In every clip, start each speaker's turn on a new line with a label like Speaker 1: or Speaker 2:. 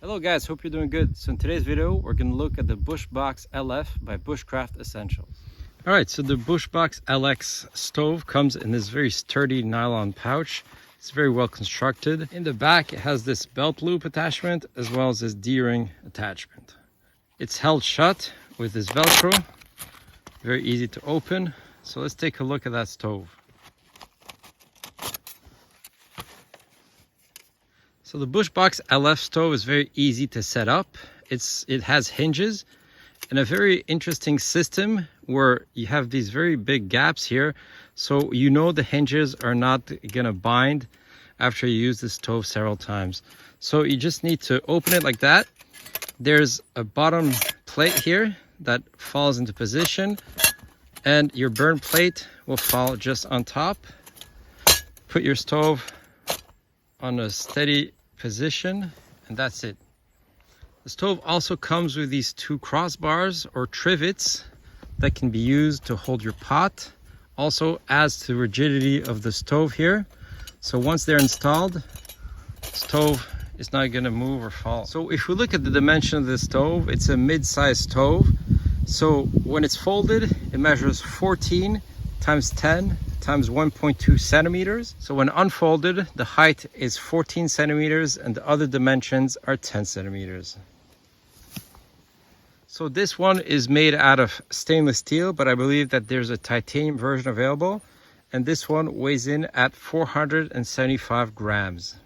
Speaker 1: Hello guys, hope you're doing good. So in today's video, we're going to look at the Bushbox LF by Bushcraft Essentials. Alright, so the Bushbox LX stove comes in this very sturdy nylon pouch. It's very well constructed. In the back, it has this belt loop attachment as well as this D-ring attachment. It's held shut with this Velcro. Very easy to open. So let's take a look at that stove. So the Bushbox LF stove is very easy to set up. It has hinges and a very interesting system where you have these very big gaps here. So you know the hinges are not gonna bind after you use the stove several times. So you just need to open it like that. There's a bottom plate here that falls into position and your burn plate will fall just on top. Put your stove on a steady position and that's it. The stove also comes with these two crossbars or trivets that can be used to hold your pot. Also adds to the rigidity of the stove here. So once they're installed, the stove is not going to move or fall. So if we look at the dimension of the stove, it's a mid-sized stove. So when it's folded, it measures 14 times 10 times 1.2 centimeters. So when unfolded, the height is 14 centimeters and the other dimensions are 10 centimeters. So this one is made out of stainless steel, but I believe that there's a titanium version available. And this one weighs in at 475 grams.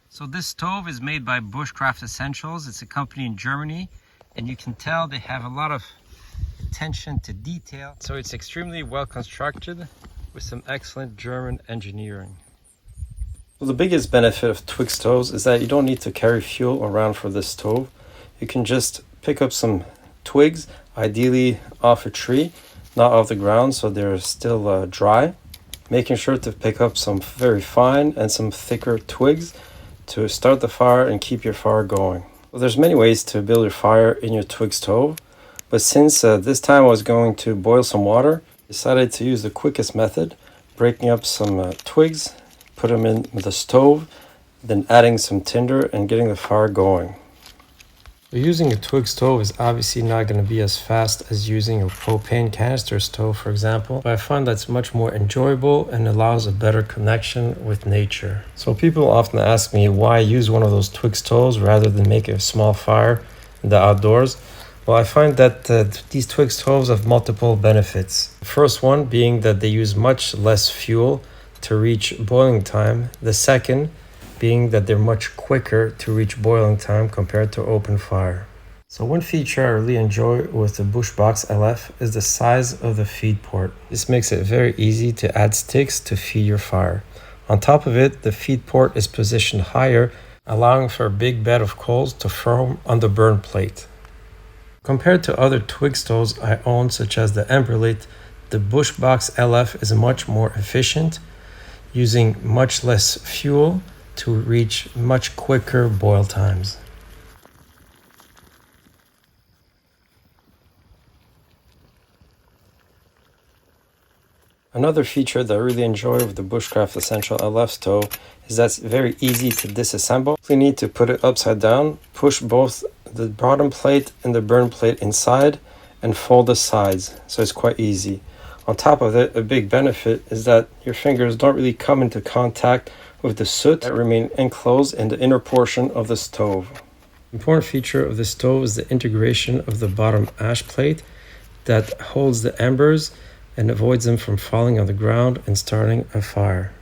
Speaker 1: So this stove is made by Bushcraft Essentials. It's a company in Germany, and you can tell they have a lot of attention to detail. So it's extremely well constructed with some excellent German engineering. So the biggest benefit of Twig stoves is that you don't need to carry fuel around for this stove. You can just pick up some twigs, ideally off a tree, not off the ground, so they're still dry. Making sure to pick up some very fine and some thicker twigs to start the fire and keep your fire going. Well, there's many ways to build your fire in your Twig stove, but since this time I was going to boil some water, I decided to use the quickest method, breaking up some twigs, put them in the stove, then adding some tinder and getting the fire going. Using a Twig stove is obviously not going to be as fast as using a propane canister stove, for example, but I find that's much more enjoyable and allows a better connection with nature. So people often ask me why I use one of those Twig stoves rather than make a small fire in the outdoors. Well, I find that these Twig stoves have multiple benefits. The first one being that they use much less fuel to reach boiling time. The second being that they're much quicker to reach boiling time compared to open fire. So one feature I really enjoy with the Bushbox LF is the size of the feed port. This makes it very easy to add sticks to feed your fire. On top of it, the feed port is positioned higher, allowing for a big bed of coals to form on the burn plate. Compared to other Twig stoves I own, such as the Emberlit, the Bushbox LF is much more efficient, using much less fuel to reach much quicker boil times. Another feature that I really enjoy with the Bushcraft Essential LF stove is that it's very easy to disassemble. You need to put it upside down, push both the bottom plate and the burn plate inside, and fold the sides, so it's quite easy. On top of it, a big benefit is that your fingers don't really come into contact with the soot that remain enclosed in the inner portion of the stove. Important feature of the stove is the integration of the bottom ash plate that holds the embers and avoids them from falling on the ground and starting a fire.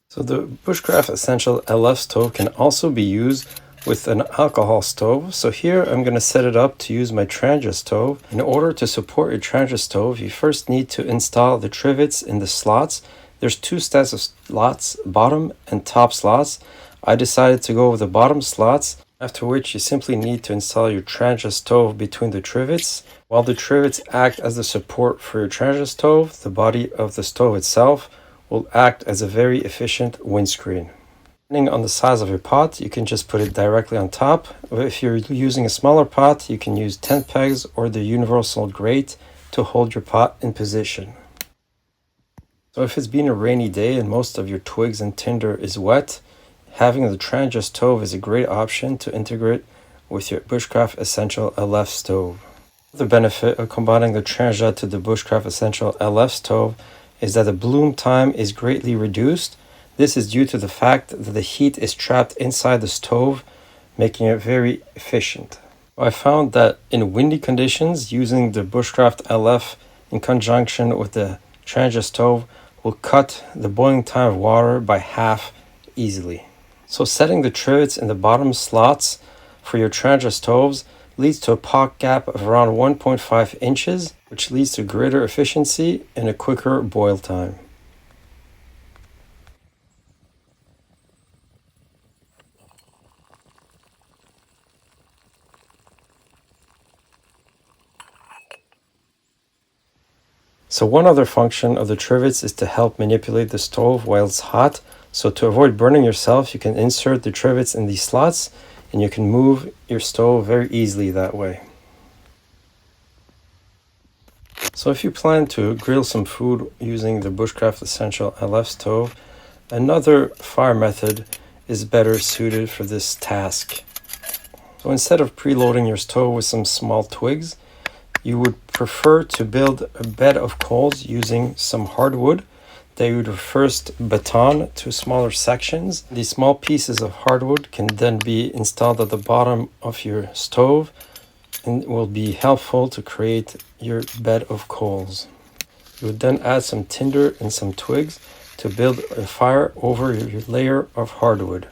Speaker 1: So the Bushcraft Essential LF stove can also be used with an alcohol stove. So here I'm going to set it up to use my Trangia stove. In order to support your Trangia stove, you first need to install the trivets in the slots. There's two sets of slots, bottom and top slots. I decided to go with the bottom slots, after which you simply need to install your Trangia stove between the trivets. While the trivets act as the support for your Trangia stove, the body of the stove itself will act as a very efficient windscreen. Depending on the size of your pot, you can just put it directly on top. If you're using a smaller pot, you can use tent pegs or the universal grate to hold your pot in position. So if it's been a rainy day and most of your twigs and tinder is wet, having the Tranja stove is a great option to integrate with your Bushcraft Essential LF stove. The benefit of combining the Tranja to the Bushcraft Essential LF stove is that the bloom time is greatly reduced. This is due to the fact that the heat is trapped inside the stove, making it very efficient. I found that in windy conditions, using the Bushcraft LF in conjunction with the Tranja stove will cut the boiling time of water by half easily. So setting the trivets in the bottom slots for your Tranja stoves leads to a pock gap of around 1.5 inches, which leads to greater efficiency and a quicker boil time. So one other function of the trivets is to help manipulate the stove while it's hot. So to avoid burning yourself, you can insert the trivets in these slots and you can move your stove very easily that way. So if you plan to grill some food using the Bushcraft Essential LF stove, another fire method is better suited for this task. So instead of preloading your stove with some small twigs, you would prefer to build a bed of coals using some hardwood that you would first baton to smaller sections. These small pieces of hardwood can then be installed at the bottom of your stove and will be helpful to create your bed of coals. You would then add some tinder and some twigs to build a fire over your layer of hardwood.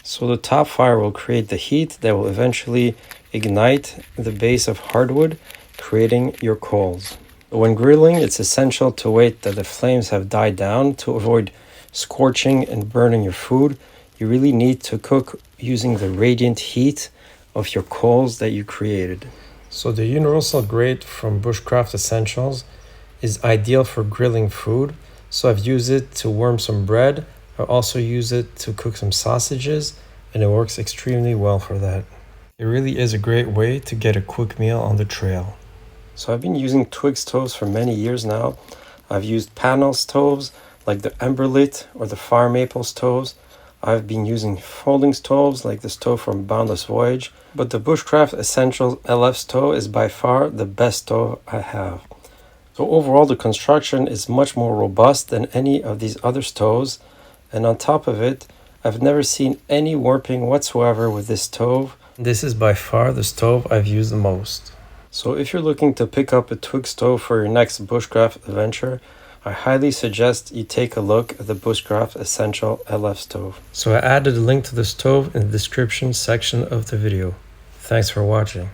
Speaker 1: So the top fire will create the heat that will eventually ignite the base of hardwood, creating your coals. When grilling, it's essential to wait that the flames have died down to avoid scorching and burning your food. You really need to cook using the radiant heat of your coals that you created. So the universal grate from Bushcraft Essentials is ideal for grilling food. So I've used it to warm some bread. I also use it to cook some sausages, and it works extremely well for that. It really is a great way to get a quick meal on the trail. So I've been using Twig stoves for many years now. I've used panel stoves like the Emberlit or the Fire Maple stoves. I've been using folding stoves like the stove from Boundless Voyage, but the Bushcraft Essential LF stove is by far the best stove I have. So overall, the construction is much more robust than any of these other stoves, and on top of it, I've never seen any warping whatsoever with this stove. This is by far the stove I've used the most. So if you're looking to pick up a Twig stove for your next Bushcraft adventure, I highly suggest you take a look at the Bushcraft Essential LF stove. So I added a link to the stove in the description section of the video. Thanks for watching.